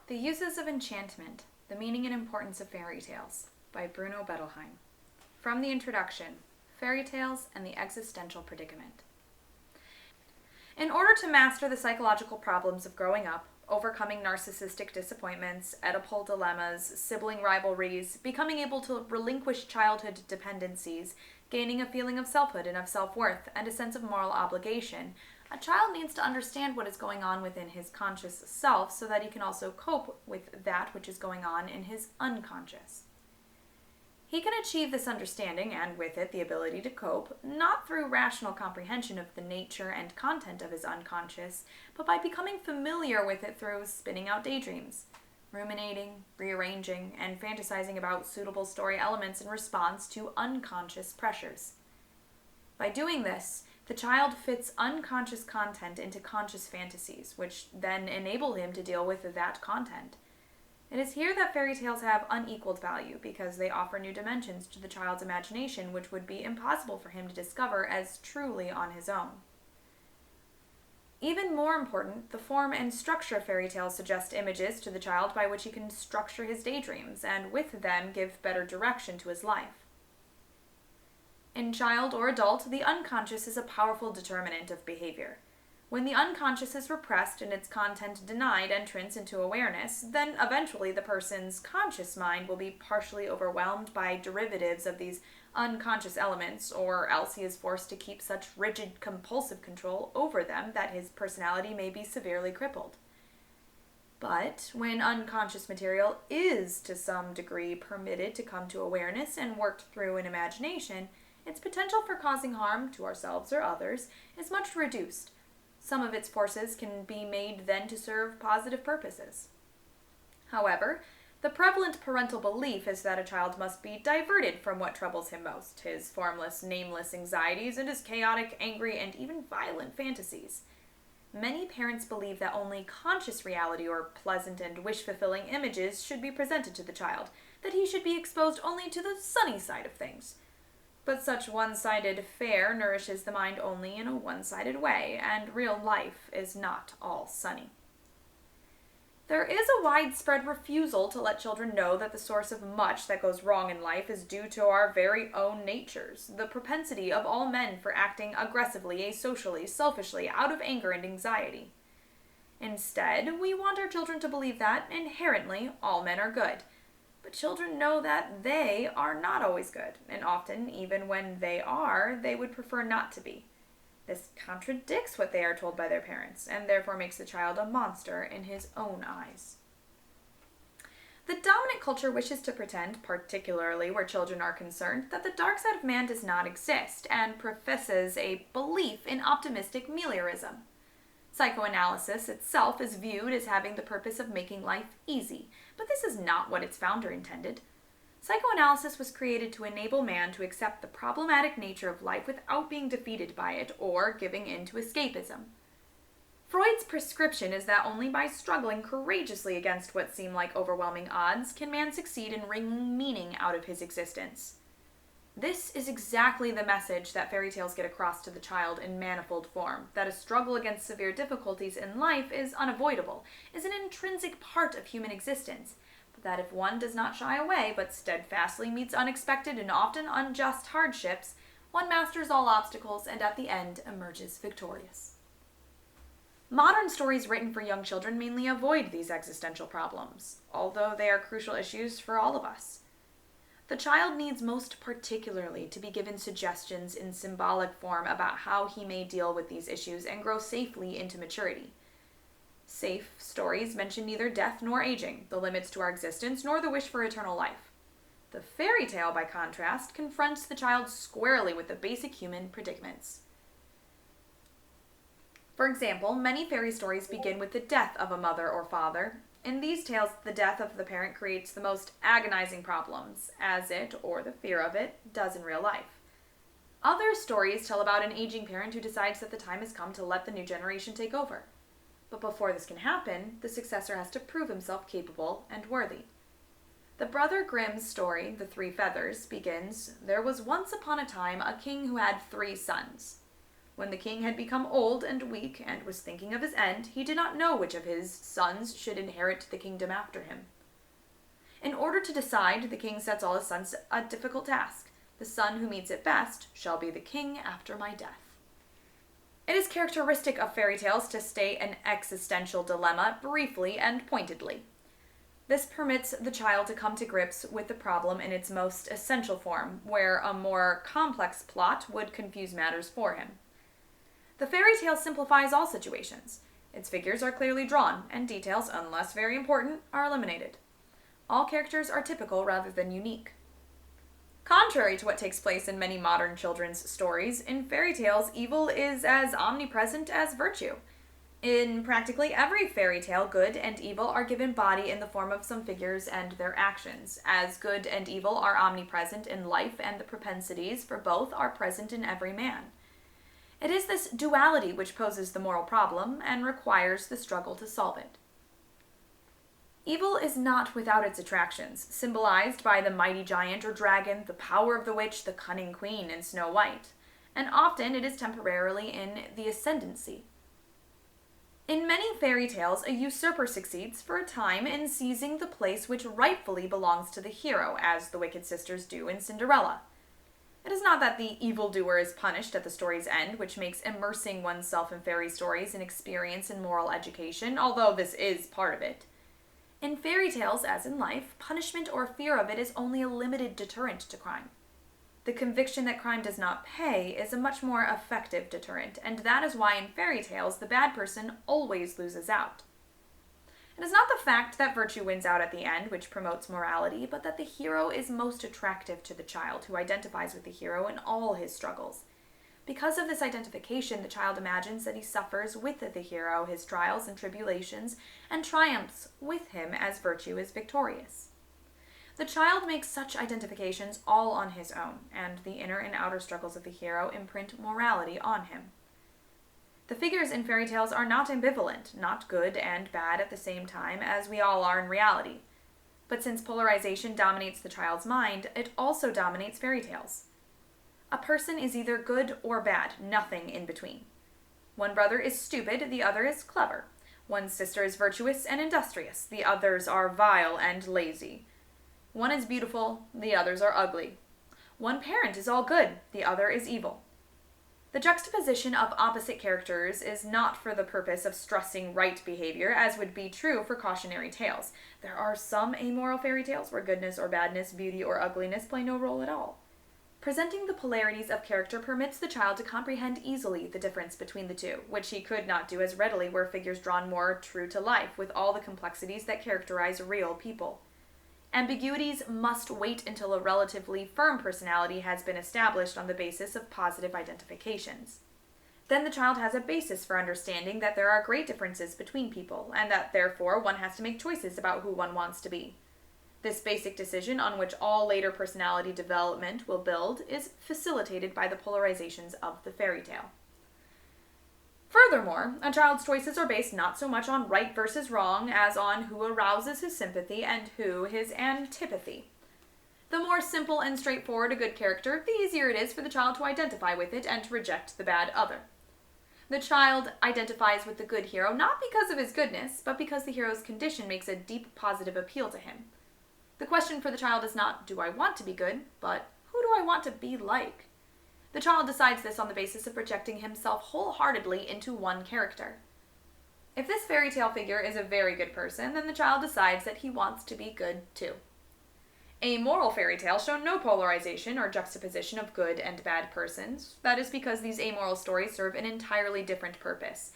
The Uses of Enchantment, The Meaning and Importance of Fairy Tales by Bruno Bettelheim. From the Introduction, Fairy Tales and the Existential Predicament. In order to master the psychological problems of growing up, overcoming narcissistic disappointments, Oedipal dilemmas, sibling rivalries, becoming able to relinquish childhood dependencies, gaining a feeling of selfhood and of self-worth, and a sense of moral obligation, a child needs to understand what is going on within his conscious self so that he can also cope with that which is going on in his unconscious. He can achieve this understanding, and with it the ability to cope, not through rational comprehension of the nature and content of his unconscious, but by becoming familiar with it through spinning out daydreams, ruminating, rearranging, and fantasizing about suitable story elements in response to unconscious pressures. By doing this, the child fits unconscious content into conscious fantasies, which then enable him to deal with that content. It is here that fairy tales have unequaled value, because they offer new dimensions to the child's imagination which would be impossible for him to discover as truly on his own. Even more important, the form and structure of fairy tales suggest images to the child by which he can structure his daydreams, and with them give better direction to his life. In child or adult, the unconscious is a powerful determinant of behavior. When the unconscious is repressed and its content denied entrance into awareness, then eventually the person's conscious mind will be partially overwhelmed by derivatives of these unconscious elements, or else he is forced to keep such rigid, compulsive control over them that his personality may be severely crippled. But when unconscious material is to some degree permitted to come to awareness and worked through in imagination, its potential for causing harm to ourselves or others is much reduced. Some of its forces can be made then to serve positive purposes. However, the prevalent parental belief is that a child must be diverted from what troubles him most, his formless, nameless anxieties and his chaotic, angry, and even violent fantasies. Many parents believe that only conscious reality or pleasant and wish-fulfilling images should be presented to the child, that he should be exposed only to the sunny side of things. But such one-sided fare nourishes the mind only in a one-sided way, and real life is not all sunny. There is a widespread refusal to let children know that the source of much that goes wrong in life is due to our very own natures, the propensity of all men for acting aggressively, asocially, selfishly, out of anger and anxiety. Instead, we want our children to believe that, inherently, all men are good. But children know that they are not always good, and often, even when they are, they would prefer not to be. This contradicts what they are told by their parents, and therefore makes the child a monster in his own eyes. The dominant culture wishes to pretend, particularly where children are concerned, that the dark side of man does not exist, and professes a belief in optimistic meliorism. Psychoanalysis itself is viewed as having the purpose of making life easy, but this is not what its founder intended. Psychoanalysis was created to enable man to accept the problematic nature of life without being defeated by it or giving in to escapism. Freud's prescription is that only by struggling courageously against what seem like overwhelming odds can man succeed in wringing meaning out of his existence. This is exactly the message that fairy tales get across to the child in manifold form, that a struggle against severe difficulties in life is unavoidable, is an intrinsic part of human existence, but that if one does not shy away but steadfastly meets unexpected and often unjust hardships, one masters all obstacles and at the end emerges victorious. Modern stories written for young children mainly avoid these existential problems, although they are crucial issues for all of us. The child needs most particularly to be given suggestions in symbolic form about how he may deal with these issues and grow safely into maturity. Safe stories mention neither death nor aging, the limits to our existence, nor the wish for eternal life. The fairy tale, by contrast, confronts the child squarely with the basic human predicaments. For example, many fairy stories begin with the death of a mother or father. In these tales, the death of the parent creates the most agonizing problems, as it, or the fear of it, does in real life. Other stories tell about an aging parent who decides that the time has come to let the new generation take over. But before this can happen, the successor has to prove himself capable and worthy. The Brother Grimm's story, The Three Feathers, begins, "There was once upon a time a king who had 3 sons. When the king had become old and weak and was thinking of his end, he did not know which of his sons should inherit the kingdom after him. In order to decide, the king sets all his sons a difficult task. The son who meets it best shall be the king after my death. It is characteristic of fairy tales to state an existential dilemma briefly and pointedly. This permits the child to come to grips with the problem in its most essential form, where a more complex plot would confuse matters for him. The fairy tale simplifies all situations. Its figures are clearly drawn, and details, unless very important, are eliminated. All characters are typical rather than unique. Contrary to what takes place in many modern children's stories, in fairy tales, evil is as omnipresent as virtue. In practically every fairy tale, good and evil are given body in the form of some figures and their actions, as good and evil are omnipresent in life and the propensities for both are present in every man. It is this duality which poses the moral problem and requires the struggle to solve it. Evil is not without its attractions, symbolized by the mighty giant or dragon, the power of the witch, the cunning queen in Snow White, and often it is temporarily in the ascendancy. In many fairy tales, a usurper succeeds for a time in seizing the place which rightfully belongs to the hero, as the wicked sisters do in Cinderella. It is not that the evildoer is punished at the story's end, which makes immersing oneself in fairy stories an experience in moral education, although this is part of it. In fairy tales, as in life, punishment or fear of it is only a limited deterrent to crime. The conviction that crime does not pay is a much more effective deterrent, and that is why in fairy tales the bad person always loses out. It is not the fact that virtue wins out at the end which promotes morality, but that the hero is most attractive to the child, who identifies with the hero in all his struggles. Because of this identification, the child imagines that he suffers with the hero his trials and tribulations, and triumphs with him as virtue is victorious. The child makes such identifications all on his own, and the inner and outer struggles of the hero imprint morality on him. The figures in fairy tales are not ambivalent, not good and bad at the same time, as we all are in reality. But since polarization dominates the child's mind, it also dominates fairy tales. A person is either good or bad, nothing in between. One brother is stupid, the other is clever. One sister is virtuous and industrious, the others are vile and lazy. One is beautiful, the others are ugly. One parent is all good, the other is evil. The juxtaposition of opposite characters is not for the purpose of stressing right behavior, as would be true for cautionary tales. There are some amoral fairy tales where goodness or badness, beauty or ugliness play no role at all. Presenting the polarities of character permits the child to comprehend easily the difference between the two, which he could not do as readily were figures drawn more true to life, with all the complexities that characterize real people. Ambiguities must wait until a relatively firm personality has been established on the basis of positive identifications. Then the child has a basis for understanding that there are great differences between people, and that therefore one has to make choices about who one wants to be. This basic decision, on which all later personality development will build, is facilitated by the polarizations of the fairy tale. Furthermore, a child's choices are based not so much on right versus wrong as on who arouses his sympathy and who his antipathy. The more simple and straightforward a good character, the easier it is for the child to identify with it and to reject the bad other. The child identifies with the good hero not because of his goodness, but because the hero's condition makes a deep positive appeal to him. The question for the child is not, do I want to be good, but who do I want to be like? The child decides this on the basis of projecting himself wholeheartedly into one character. If this fairy tale figure is a very good person, then the child decides that he wants to be good too. A moral fairy tale shows no polarization or juxtaposition of good and bad persons. That is because these amoral stories serve an entirely different purpose.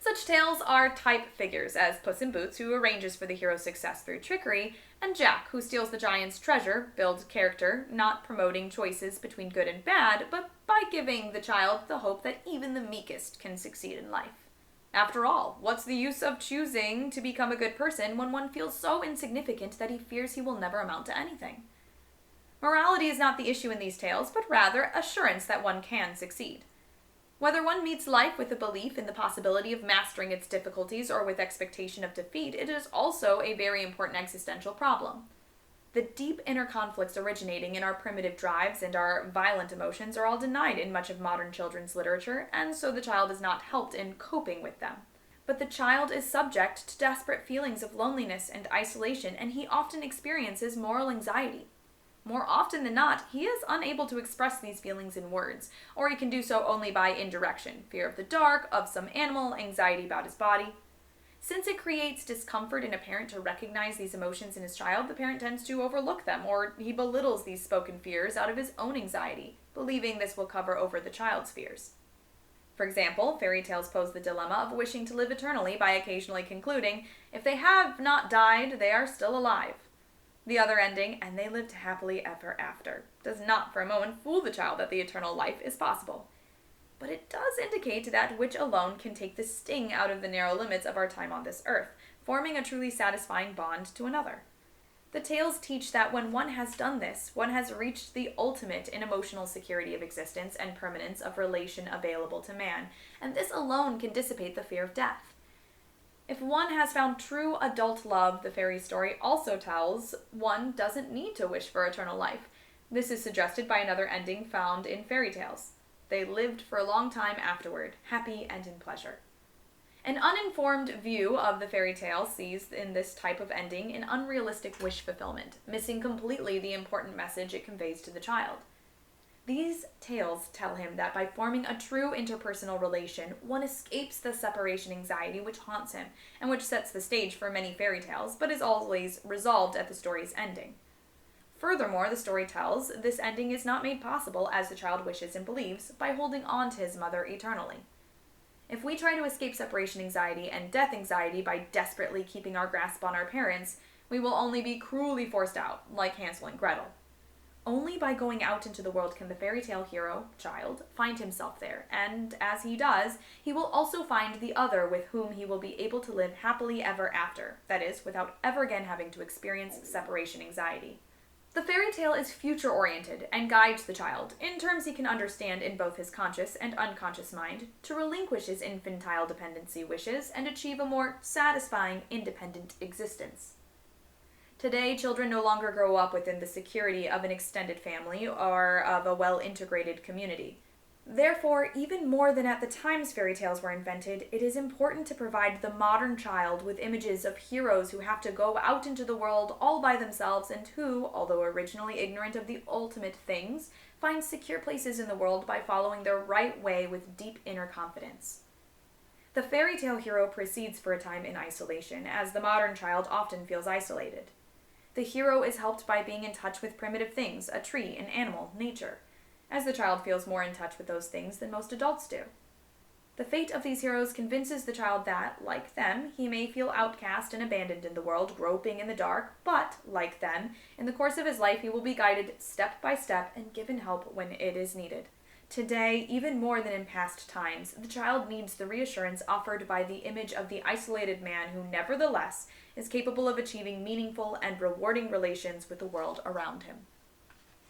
Such tales are type figures, as Puss in Boots, who arranges for the hero's success through trickery, and Jack, who steals the giant's treasure, builds character, not promoting choices between good and bad, but by giving the child the hope that even the meekest can succeed in life. After all, what's the use of choosing to become a good person when one feels so insignificant that he fears he will never amount to anything? Morality is not the issue in these tales, but rather assurance that one can succeed. Whether one meets life with a belief in the possibility of mastering its difficulties or with expectation of defeat, it is also a very important existential problem. The deep inner conflicts originating in our primitive drives and our violent emotions are all denied in much of modern children's literature, and so the child is not helped in coping with them. But the child is subject to desperate feelings of loneliness and isolation, and he often experiences moral anxiety. More often than not, he is unable to express these feelings in words, or he can do so only by indirection: fear of the dark, of some animal, anxiety about his body. Since it creates discomfort in a parent to recognize these emotions in his child, the parent tends to overlook them, or he belittles these spoken fears out of his own anxiety, believing this will cover over the child's fears. For example, fairy tales pose the dilemma of wishing to live eternally by occasionally concluding, if they have not died, they are still alive. The other ending, and they lived happily ever after, does not for a moment fool the child that the eternal life is possible. But it does indicate that which alone can take the sting out of the narrow limits of our time on this earth, forming a truly satisfying bond to another. The tales teach that when one has done this, one has reached the ultimate in emotional security of existence and permanence of relation available to man, and this alone can dissipate the fear of death. If one has found true adult love, the fairy story also tells one doesn't need to wish for eternal life. This is suggested by another ending found in fairy tales. They lived for a long time afterward, happy and in pleasure. An uninformed view of the fairy tale sees in this type of ending an unrealistic wish fulfillment, missing completely the important message it conveys to the child. These tales tell him that by forming a true interpersonal relation, one escapes the separation anxiety which haunts him, and which sets the stage for many fairy tales, but is always resolved at the story's ending. Furthermore, the story tells this ending is not made possible, as the child wishes and believes, by holding on to his mother eternally. If we try to escape separation anxiety and death anxiety by desperately keeping our grasp on our parents, we will only be cruelly forced out, like Hansel and Gretel. Only by going out into the world can the fairy tale hero, child, find himself there, and as he does, he will also find the other with whom he will be able to live happily ever after, that is, without ever again having to experience separation anxiety. The fairy tale is future-oriented and guides the child, in terms he can understand in both his conscious and unconscious mind, to relinquish his infantile dependency wishes and achieve a more satisfying, independent existence. Today, children no longer grow up within the security of an extended family or of a well-integrated community. Therefore, even more than at the times fairy tales were invented, it is important to provide the modern child with images of heroes who have to go out into the world all by themselves and who, although originally ignorant of the ultimate things, find secure places in the world by following their right way with deep inner confidence. The fairy tale hero proceeds for a time in isolation, as the modern child often feels isolated. The hero is helped by being in touch with primitive things, a tree, an animal, nature, as the child feels more in touch with those things than most adults do. The fate of these heroes convinces the child that, like them, he may feel outcast and abandoned in the world, groping in the dark, but, like them, in the course of his life he will be guided step by step and given help when it is needed. Today, even more than in past times, the child needs the reassurance offered by the image of the isolated man who, nevertheless, is capable of achieving meaningful and rewarding relations with the world around him.